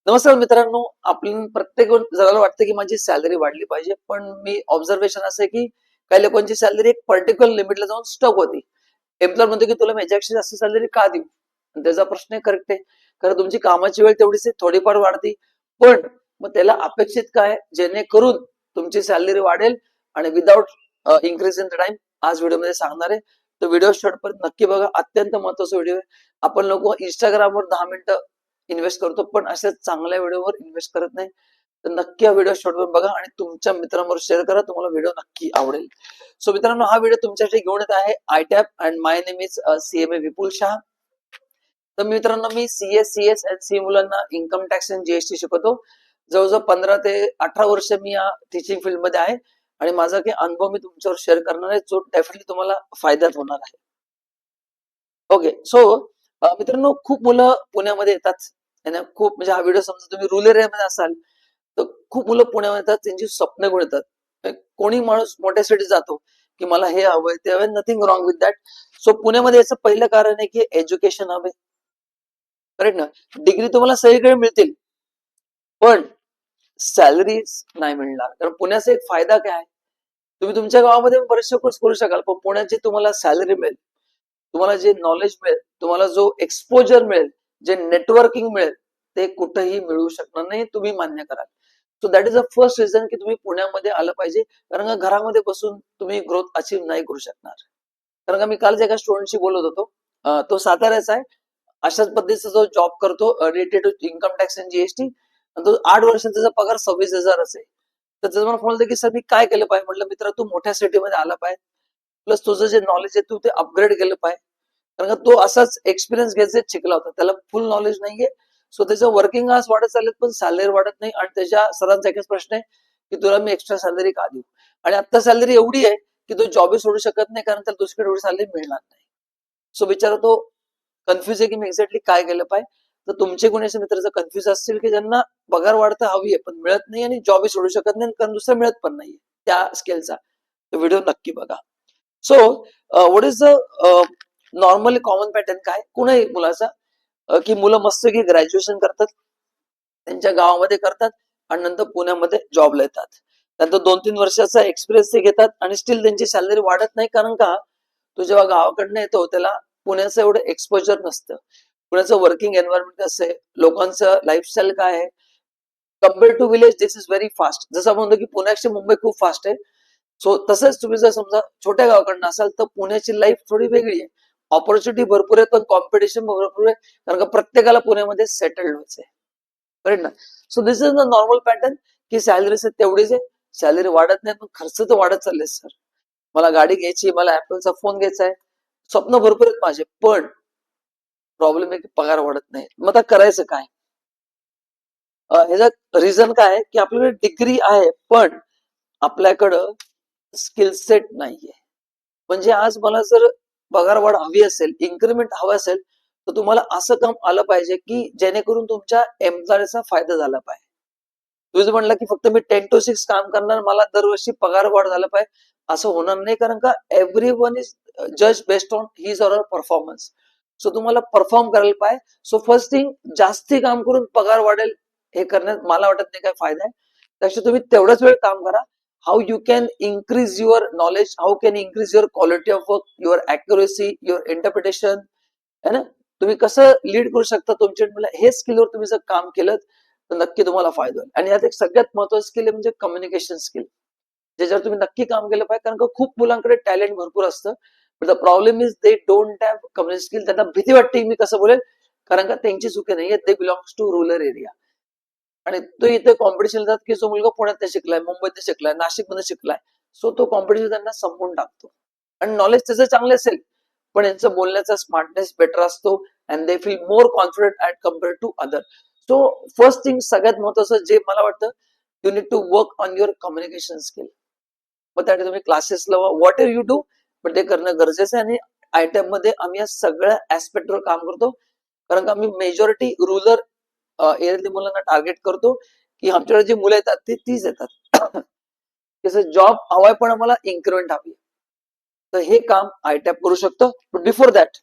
नमस्कार मित्रांनो, आपण प्रत्येक जणाला वाटतं की माझी सॅलरी वाढली पाहिजे, पण मी ऑब्झर्वेशन असं आहे की काही लोकांची सॅलरी एक पर्टिक्युलर लिमिटला जाऊन स्टक होती. एम्प्लॉयर म्हणतो की तुला माझ्यापेक्षा जास्त सॅलरी का देऊ? आणि त्याचा प्रश्न करेक्ट आहे. कारण तुमची कामाची वेळ तेवढीच आहे, थोडीफार वाढते. पण मग त्याला अपेक्षित काय, जेणेकरून तुमची सॅलरी वाढेल आणि without increase in the time आज व्हिडिओमध्ये सांगणार आहे. तो व्हिडिओ शेवटपर्यंत नक्की बघा. अत्यंत महत्वाचा व्हिडिओ आहे. आपण लोक इंस्टाग्रामवर 10 मिनिटं इन्व्हेस्ट करतो, पण अशा चांगल्या व्हिडिओवर इन्व्हेस्ट करत नाही. तर नक्की हा व्हिडिओ शेवटपर्यंत बघा आणि तुमच्या मित्रांबरोबर शेअर करा. तुम्हाला व्हिडिओ नक्की आवडेल. सो मित्रांनो, हा व्हिडिओ तुमच्यासाठी घेऊन येत आहे ITAP and my name is CMA Vipul Shah. तर मित्रांनो, मी CS, CS आणि सी मुलांना इन्कम टॅक्स आणि GST शिकवतो. जवळजवळ 15 ते 18 वर्ष मी या टीचिंग फील्ड मध्ये आहे आणि माझा काही अनुभव मी तुमच्यावर शेअर करणार आहे, जो डेफिनेटली तुम्हाला फायद्यात होणार आहे. ओके. सो मित्रांनो, खूप मुलं पुण्यामध्ये येतात. खूप म्हणजे हा व्हिडिओ समजा तुम्ही रुरल एरियामध्ये असाल तर खूप मुलं पुण्यामध्ये येतात, त्यांची स्वप्न घेऊन येतात. कोणी माणूस मोठ्या सिटीत जातो की मला हे हवंय ते हवंय, nothing wrong with that. So पुण्यामध्ये याचं पहिलं कारण आहे की एज्युकेशन हवंय. करेक्ट ना? डिग्री तुम्हाला सगळीकडे मिळतील, पण सॅलरी नाही मिळणार. कारण पुण्याचा एक फायदा काय आहे, तुम्ही तुमच्या गावामध्ये बरेचसे कोर्स करू शकाल, पण पुण्याची तुम्हाला सॅलरी मिळेल, तुम्हाला जे नॉलेज मिळेल, तुम्हाला जो एक्सपोजर मिळेल, जे नेटवर्किंग मिळेल, ते कुठेही मिळू शकणार नाही, तुम्ही मान्य कराल. So that is a first reason की तुम्ही पुण्यामध्ये आलं पाहिजे. कारण का घरामध्ये बसून तुम्ही ग्रोथ अचीव्ह नाही करू शकणार. कारण का मी कालच एका स्टुडंटशी बोलत होतो, तो साताऱ्याचा आहे. अशाच पद्धतीचा जो जॉब करतो रिलेटेड टू इन्कम टॅक्स आणि GST, आणि तो 8 वर्षाचा त्याचा पगार 26,000 असेल. तर त्याचं मला फोन की सर मी काय केलं पाहिजे. म्हटलं मित्र, तू मोठ्या सिटीमध्ये आला पाहिजे, प्लस तुझं जे नॉलेज आहे तू ते अपग्रेड केलं पाहिजे. कारण का तो असाच एक्सपिरियन्स घ्यायचा शिकला होता, त्याला फुल नॉलेज नाहीये. सो त्याचं वर्किंग आवर्स वाढत चाललेत, पण सॅलरी वाढत नाही. आणि त्याच्या सरांचा एकच प्रश्न आहे की तुला मी एक्स्ट्रा सॅलरी का देऊ. आणि आता सॅलरी एवढी आहे की तो जॉबही सोडू शकत नाही, कारण त्याला दुसरीकडे एवढी सॅलरी मिळणार नाही. सो बिचारा तो कन्फ्युज आहे की मी एक्झॅक्टली काय केलं पाहिजे. तर तुमचे कोणी असे मित्र जर कन्फ्युज असतील की ज्यांना पगार वाढता हवी आहे पण मिळत नाही आणि जॉबही सोडू शकत नाही, कारण दुसरा मिळत पण नाही त्या स्केलचा, तो व्हिडिओ नक्की बघा. So what is the normally common pattern काय कुणाही मुलाचा, की मुलं मस्त की ग्रॅज्युएशन करतात, त्यांच्या गावामध्ये करतात आणि नंतर पुण्यामध्ये जॉबला येतात. नंतर 2-3 वर्षाचा एक्सपिरियन्स ते घेतात आणि स्टील त्यांची सॅलरी वाढत नाही. कारण का, तो जेव्हा गावाकडनं येतो त्याला पुण्याचं एवढं एक्सपोजर नसतं. पुण्याचं वर्किंग एन्व्हायरमेंट कसं आहे, लोकांचं लाईफस्टाईल काय आहे, compare to village this is very fast. जसं आपण म्हणतो की पुण्याची मुंबई खूप फास्ट आहे. सो तसंच तुम्ही जर समजा छोट्या गावाकडनं असाल तर पुण्याची लाईफ थोडी वेगळी आहे. ऑपॉर्च्युनिटी भरपूर आहे, पण कॉम्पिटिशन भरपूर आहे. कारण का प्रत्येकाला पुण्यामध्ये सेटल्ड व्हायचंय. करेक्ट ना? So this is the normal pattern की सॅलरी तेवढीच आहे, सॅलरी वाढत नाही, पण खर्च तर वाढत चालले सर. मला गाडी घ्यायची, मला ऍपलचा फोन घ्यायचा आहे, स्वप्न भरपूर आहेत माझे, पण प्रॉब्लेम आहे की पगार वाढत नाही. मग आता करायचं काय? ह्याचा रिझन काय आहे की आपल्याकडे डिग्री आहे, पण आपल्याकडं स्किल सेट नाहीये. म्हणजे आज मला जर पगार वाढ हवी असेल, इन्क्रीमेंट हवं असेल, तर तुम्हाला असं काम आलं पाहिजे की जेणेकरून तुमच्या एम्प्लॉयरचा फायदा झाला पाहिजे. तुम्ही जर म्हणलं की फक्त मी 10 to 6 काम करणार, मला दरवर्षी पगार वाढ झाला पाहिजे, असं होणार नाही. कारण का एव्हरीवन इज जज based on his or her performance. So तुम्हाला परफॉर्म करायला पाहिजे. सो फर्स्ट थिंग, जास्ती काम करून पगार वाढेल हे करण्यात मला वाटत नाही काय फायदा आहे. त्यापेक्षा तुम्ही तेवढाच वेळ काम करा. How you can increase your knowledge, how can increase your quality of work, your accuracy, your interpretation, है ना? तुम्ही कसं लीड करू शकता तुमच्या टीमला, हे स्किलवर तुम्ही जर काम केलं तर नक्की तुम्हाला फायदा होईल. आणि यात एक सगळ्यात महत्वाचं स्किल आहे म्हणजे कम्युनिकेशन स्किल, ज्याच्यावर तुम्ही नक्की काम केलं पाहिजे. कारण का खूप मुलांकडे टॅलेंट भरपूर असतं, but the problem is they don't have communication skill. त्यांना भीती वाटते मी कसं बोलेल, कारण का त्यांची चुकी नाहीये, दे बिलॉंग्स टू रुरल एरिया. आणि तो इथे कॉम्पिटिशन जात की जो मुलगा पुण्यात शिकलाय, मुंबईत शिकलाय, नाशिकमध्ये शिकलाय, सो तो कॉम्पिटिशन त्यांना संपवून टाकतो. आणि नॉलेज त्याचं चांगलं असेल, पण यांचं बोलण्याचा स्मार्टनेस बेटर असतो and they feel more confident at compare to other. So first thing, सगळ्यात महत्वाचं जे मला वाटतं, you need to work on your communication skill. मग त्यासाठी तुम्ही क्लासेस लावा, व्हॉट एव्हर यू डू, पण ते करणं गरजेचं आहे. आणि आयटम मध्ये आम्ही या सगळ्या ऍस्पेक्टवर काम करतो. कारण का आम्ही मेजॉरिटी रुरल एरियातल्या मुलांना टार्गेट करतो की आमच्याकडे जी मुलं येतात ती तीच येतात. तसं जॉब हवाय पण आम्हाला इन्क्रीमेंट हवी, तर हे काम आयटॅप करू शकतो. पण बिफोर दॅट,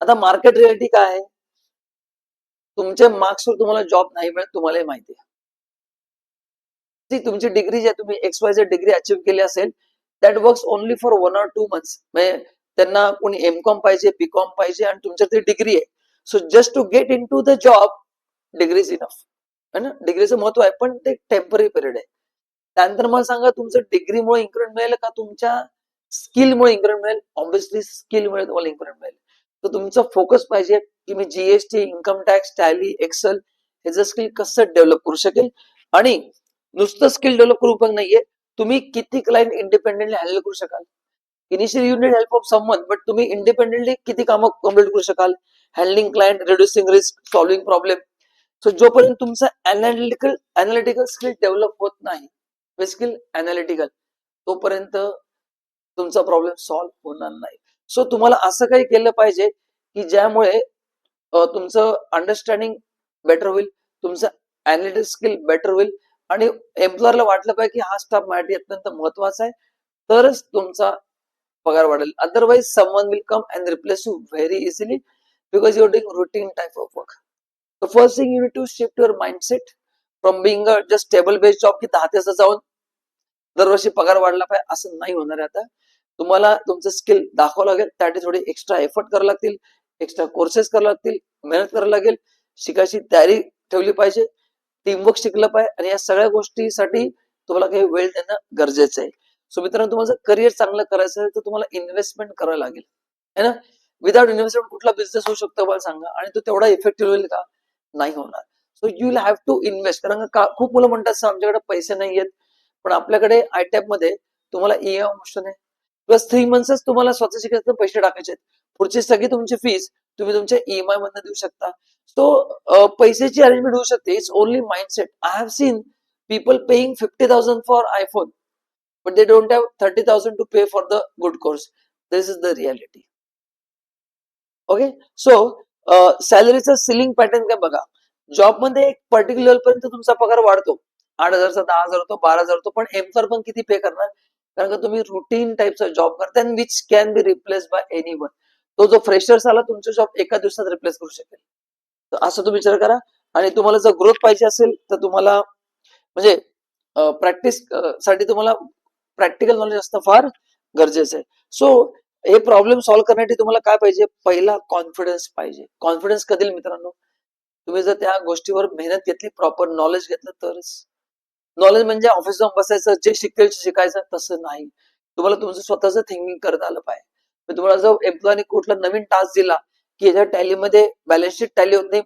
आता मार्केट रियालिटी काय आहे, तुमच्या मार्क्सवर तुम्हाला जॉब नाही मिळत, तुम्हालाही माहिती आहे. ती तुमची डिग्री जी आहे, तुम्ही XYZ डिग्री अचीव्ह केली असेल, that works only for 1 or 2 months. म्हणजे त्यांना कोणी एम.कॉम पाहिजे, बी.कॉम पाहिजे आणि तुमच्याकडे डिग्री आहे. So just to get in to the job, degree is enough. है ना? डिग्रीचं महत्व आहे, पण ते टेम्पररी पिरियड आहे. त्यानंतर मला सांगा, तुमचं डिग्रीमुळे इन्क्रीमेंट मिळेल का तुमच्या स्किलमुळे इन्क्रीमेंट मिळेल? ऑब्व्हियसली स्किलमुळे तुम्हाला इन्क्रीमेंट मिळेल. तर तुमचा फोकस पाहिजे की मी GST, income tax, Tally, Excel हे जर स्किल कसं डेव्हलप करू शकेल. आणि नुसतं स्किल डेव्हलप करू पण नाहीये, तुम्ही किती क्लायंट इंडिपेंडेंटली हँडल करू शकाल. Initially you need help of someone, but तुम्ही इंडिपेंडेंटली किती कामं कम्प्लीट करू शकाल. Handling client, reducing risk, solving problem. So जोपर्यंत तुमचा अनालिटिकल स्किल डेव्हलप होत नाही, स्किल अनालिटिकल, तोपर्यंत तुमचा प्रॉब्लेम सॉल्व्ह होणार नाही. सो तुम्हाला असं काही केलं पाहिजे की ज्यामुळे तुमचं अंडरस्टँडिंग बेटर होईल, तुमचं अनालिटिक स्किल बेटर होईल आणि एम्प्लॉयरला वाटलं पाहिजे की हा स्टाफ माझ्यासाठी अत्यंत महत्वाचा आहे, तरच तुमचा पगार वाढेल. Otherwise someone will come and replace you very easily because you are doing routine type of work. The first thing you need to shift your mindset from being a just table based job की 10 ते जाऊन दरवर्षी पगार वाढला पाहिजे, असं नाही होणार आहे. आता तुम्हाला तुमचं स्किल दाखवावं लागेल, त्यासाठी थोडी एक्स्ट्रा एफर्ट करावं लागतील, एक्स्ट्रा कोर्सेस करावं लागतील, मेहनत करावं लागेल, शिकायची तयारी ठेवली पाहिजे, टीमवर्क शिकलं पाहिजे आणि या सगळ्या गोष्टीसाठी तुम्हाला काही वेळ देणं गरजेचं आहे. सो मित्रांनो, तुम्हाला जर करिअर चांगलं करायचं आहे तर तुम्हाला इन्व्हेस्टमेंट करावं लागेल, है ना? विदाउट इन्व्हेस्टमेंट कुठला बिझनेस होऊ शकतो मला सांगा, आणि तो तेवढा इफेक्टिव्ह होईल का? नाही होणार. So you will have to invest. कारण खूप मुलं म्हणतात सर आमच्याकडे पैसे नाही आहेत, पण आपल्याकडे आयटॅप मध्ये तुम्हाला ईएमआय ऑप्शन आहे, प्लस 3 मंथ्सच तुम्हाला स्वतः शिकायचे पैसे टाकायचे, पुढची सगळी तुमची फीस तुम्ही तुमच्या ईएमआय मधनं देऊ शकता. सो पैशाची अरेंजमेंट होऊ शकते. It's only mindset. I have seen people paying 50,000 for iPhone, but they don't have 30,000 to pay for the good course. This is the reality. Okay. So सॅलरीचा सिलिंग पॅटर्न काय बघा, जॉबमध्ये एक पर्टिक्युलर पर्यंत तुमचा पगार वाढतो, 8,000चा 10,000 होतो, 12,000 होतो, पण एम्प्लॉयर पण किती पे करणार? कारण का तुम्ही रुटीन टाइपचा जॉब करताय which can be replace by anyone. तो जो फ्रेशर्स आला तुमचा जॉब एका दिवसात रिप्लेस करू शकेल. तर असं तुम्ही विचार करा. आणि तुम्हाला जर ग्रोथ पाहिजे असेल तर तुम्हाला म्हणजे प्रॅक्टिस साठी तुम्हाला प्रॅक्टिकल नॉलेज असणं फार गरजेचं आहे. सो हे प्रॉब्लेम सॉल्व्ह करण्यासाठी तुम्हाला काय पाहिजे? पहिला कॉन्फिडन्स पाहिजे. कॉन्फिडन्स कधी मित्रांनो, तुम्ही जर त्या गोष्टीवर मेहनत घेतली, प्रॉपर नॉलेज घेतलं तरच. नॉलेज म्हणजे ऑफिस जाऊन बसायचं, जे शिकेल शिकायचं तसं नाही. तुम्हाला तुमचं स्वतःचं थिंकिंग करता आलं पाहिजे. तुम्हाला जर एम्प्लॉयने कुठला नवीन टास्क दिला की याच्या टॅलीमध्ये बॅलन्स शीट टॅली होत नाही,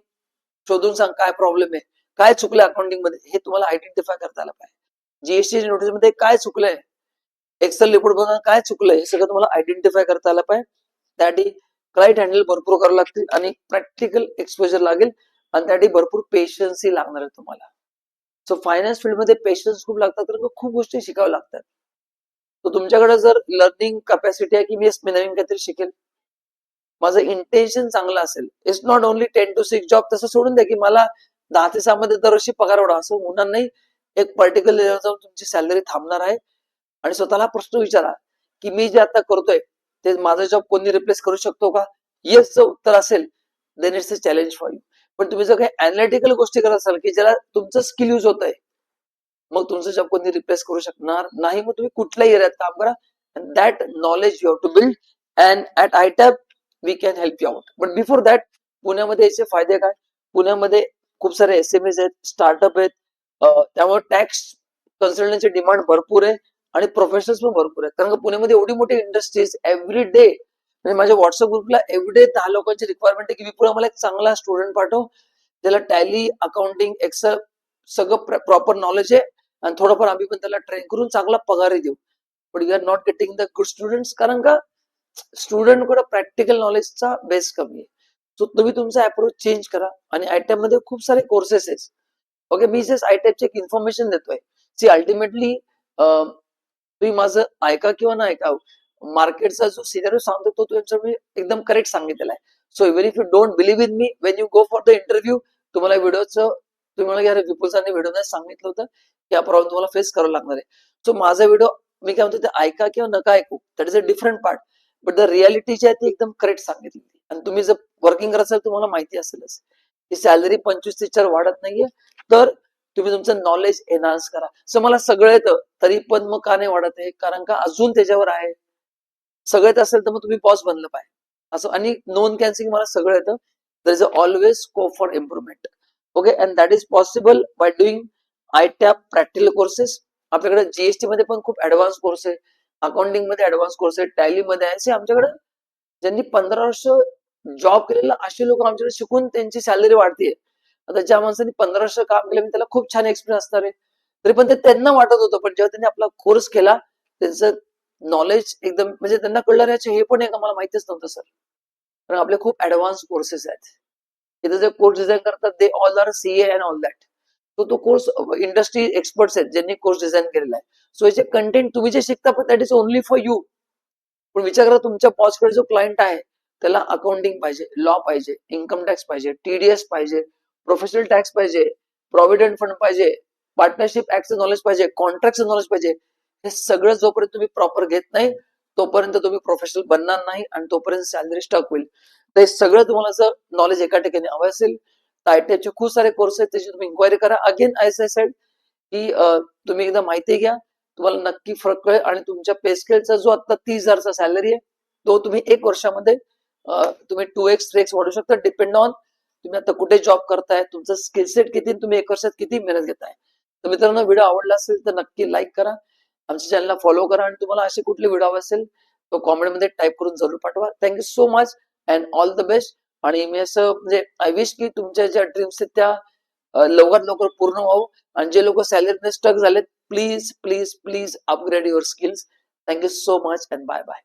शोधून सांग काय प्रॉब्लेम आहे, काय चुकलं अकाउंटिंग मध्ये, हे तुम्हाला आयडेंटिफाय करता आलं पाहिजे. जीएसटी नोटीस मध्ये काय चुकलंय, एक्सेल रिपोर्ट बनवून काय चुकलंय, हे सगळं तुम्हाला आयडेंटिफाय करता आलं पाहिजे. त्यासाठी क्लायंट हँडल भरपूर करावं लागतील आणि प्रॅक्टिकल एक्सपोजर लागेल आणि त्यासाठी भरपूर पेशन्सही लागणार आहे तुम्हाला. सो फायनान्स फील्डमध्ये पेशन्स खूप लागतात, कारण खूप गोष्टी शिकाव्या लागतात. तर तुमच्याकडे जर लर्निंग कॅपॅसिटी आहे की मी नवीन काहीतरी शिकेल, माझं इंटेन्शन चांगलं असेल, it's not only 10 to 6 job, तसं सोडून द्या की मला 10 ते 6 मध्ये दरवर्षी पगार वाढवा, असं होणार नाही. एक पर्टिक्युलर लेवल जाऊन तुमची सॅलरी थांबणार आहे. आणि स्वतःला प्रश्न विचारा की मी जे आता करतोय ते माझा जॉब कोणी रिप्लेस करू शकतो का? येसचं उत्तर असेल then it's a challenge for you. पण तुम्ही जर काही अनालिटिकल गोष्टी करत असाल की ज्याला तुमचं स्किल यूज होत आहे, मग तुमचं जॉब कोणी रिप्लेस करू शकणार नाही. मग तुम्ही कुठल्याही एरियात काम करा. That knowledge you have to build and at ITAP we can help you out. But before that, पुण्यामध्ये याचे फायदे काय? पुण्यामध्ये खूप सारे एसएमएस आहेत, स्टार्टअप आहेत, त्यामुळे टॅक्स कन्सल्टन्सी डिमांड भरपूर आहे आणि प्रोफेशनल्स पण भरपूर आहेत. कारण का पुण्यामध्ये एवढी मोठी इंडस्ट्रीज एव्हरी डे, म्हणजे माझ्या व्हॉट्सअप ग्रुपला एव्हरी डे 10 लोकांची रिक्वायरमेंट आहे की विपुल आम्हाला एक चांगला स्टुडंट पाठव ज्याला टॅली, अकाउंटिंग, एक्सेल सगळं प्रॉपर नॉलेज आहे आणि थोडंफार आम्ही पण त्याला ट्रेन करून चांगला पगारही देऊ. But you are not getting the good students, कारण का स्टुडंटकडे प्रॅक्टिकल नॉलेजचा बेस कमी आहे. सो तुम्ही तुमचा अप्रोच चेंज करा आणि आयटॅप मध्ये खूप सारे कोर्सेस आहेत. ओके, मी जस्ट आयटॅपची एक इन्फॉर्मेशन देतोय. सी अल्टिमेटली तुम्ही माझं ऐका किंवा नाही ऐका, मार्केटचा जो सिनारिओ सांगतो तो तुमचा मी एकदम करेक्ट सांगितलेला आहे. So even if you don't believe in me, when you go for the interview, तुम्हाला व्हिडिओचं तुम्ही मला यार विपुल सरांनी व्हिडिओ सांगितलं होतं की हा प्रॉब्लेम तुम्हाला फेस करावा लागणार आहे. सो माझा व्हिडिओ मी काय म्हणतो ते ऐका किंवा नका ऐकू, that is a different part, but the reality जी आहे ती एकदम करेक्ट सांगितली. आणि तुम्ही जर वर्किंग करत असाल तुम्हाला माहिती असेलच. की सॅलरी 25 टीचर वाढत नाहीये, तर तुम्ही तुमचं नॉलेज एनहान्स करा. सो मला सगळं येतं तरी पण मग का नाही वाढत आहे, कारण का अजून त्याच्यावर आहे. सगळं येत असेल तर मग तुम्ही बॉस बनलं पाहिजे असं. आणि नोन कॅन्सिंग मला सगळं येतं. There is always scope for improvement. Okay, and that is possible by doing ITAP practical courses. आपल्याकडे जीएसटी मध्ये पण खूप ऍडव्हान्स कोर्स आहे, अकाउंटिंग मध्ये ऍडव्हान्स कोर्स आहे, टॅली मध्ये आहे. असे आमच्याकडे ज्यांनी 15 वर्ष जॉब केलेला असे लोक आमच्याकडे शिकून त्यांची सॅलरी वाढतीये. आता ज्या माणसाने 15 वर्ष काम केलं त्याला खूप छान एक्सपिरियन्स असणार आहे, तरी पण ते त्यांना वाटत होतं. पण जेव्हा त्यांनी आपला कोर्स केला त्यांचं नॉलेज एकदम म्हणजे त्यांना कळलं याचे हे पण आहे का, मला माहितीच नव्हतं सर. कारण आपले खूप ऍडव्हान्स कोर्सेस आहेत. इथे जे कोर्स डिझाईन करतात ते all are CA and all that. तो कोर्स इंडस्ट्री एक्सपर्ट्स आहेत ज्यांनी कोर्स डिझाईन केलेला आहे. सो याचे कंटेंट तुम्ही जे शिकता पण that is only for you. पण विचार करा तुमच्या बॉसकडे जो क्लायंट आहे त्याला अकाउंटिंग पाहिजे, लॉ पाहिजे, इन्कम टॅक्स पाहिजे, टीडीएस पाहिजे, प्रोफेशनल टॅक्स पाहिजे, प्रॉव्हिडंट फंड पाहिजे, पार्टनरशिप ऍक्टचं नॉलेज पाहिजे, कॉन्ट्रॅक्टचं नॉलेज पाहिजे. हे सगळं जोपर्यंत तुम्ही प्रॉपर घेत नाही तोपर्यंत तुम्ही प्रोफेशनल बनणार नाही आणि तोपर्यंत सॅलरी स्टक होईल. तर हे सगळं तुम्हाला जर नॉलेज एका ठिकाणी हवं असेल तर आयटीआयचे खूप सारे कोर्स आहेत, त्याची तुम्ही इन्क्वायरी करा. अगेन एज आय सेड की तुम्ही एकदा माहिती घ्या, तुम्हाला नक्की फरक कळेल. आणि तुमच्या पे स्केलचा जो आता 30,000चा सॅलरी आहे तो तुम्ही 1 वर्षामध्ये तुम्ही 2x 3x वाढू शकता, डिपेंड ऑन तुम्ही आता कुठे जॉब करताय, तुमचं स्किल सेट किती, तुम्ही 1 वर्षात किती मेहनत घेताय. तर मित्रांनो, व्हिडिओ आवडला असेल तर नक्की लाईक करा, आमच्या चॅनलला फॉलो करा आणि तुम्हाला असे कुठले व्हिडिओ हवे असेल तो कॉमेंटमध्ये टाईप करून जरूर पाठवा. Thank you so much and all the best. आणि मी असं म्हणजे आय विश की तुमच्या ज्या ड्रीम्स आहेत त्या लवकरात लवकर पूर्ण व्हावं. आणि जे लोक सॅलरीने स्टक झालेत, please please please upgrade your skills. Thank you so much and bye bye.